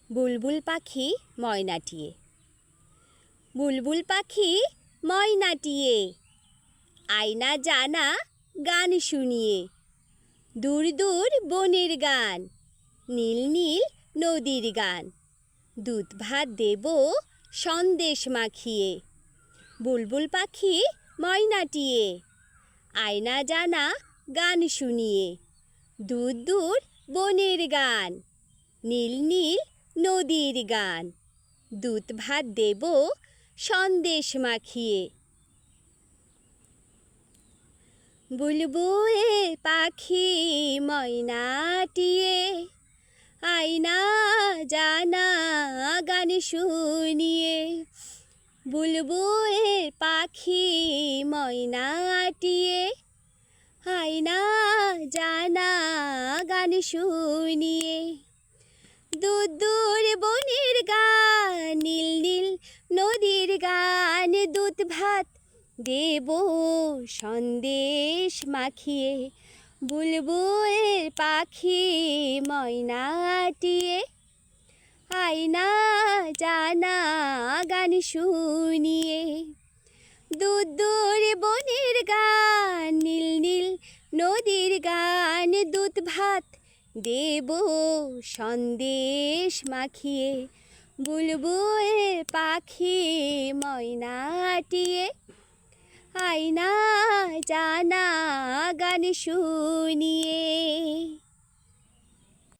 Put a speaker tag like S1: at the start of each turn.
S1: বুলবুল পাখি ময়নাটিয়ে। বুলবুল পাখি ময়নাটিয়ে, আয়না জানা গান শুনিয়ে। দূর দূর বনের গান, নীল নীল নদীর গান। দুধ ভাত দেব সন্দেশ মাখিয়ে। বুলবুল পাখি ময়নাটিয়ে, আয়না জানা গান শুনিয়ে। দূর দূর বনের গান, নীল নীল নদীর গান। দুধ ভাত দেব সন্দেশ মাখিয়ে। বুলবুল পাখি ময়নাটিয়ে, আয়না জানা গান শুনিয়ে। বুলবুল পাখি ময়নাটিয়ে, আয়না জানা গান শুনিয়ে। দূর দূর বনের গান, নীল নীল নদীর গান। দুধ ভাত দেব সন্দেশ মাখিয়ে। বুলবুল পাখি ময়নাটিয়ে, আয়না জানা গান শুনিয়ে। দূর দূর বনের গান, নীল নীল নদীর গান। দুধ ভাত দেব সন্দেশ মাখিয়ে। বুলবুল পাখি ময়নাটিয়ে, আয়না জানা গান শুনিয়ে।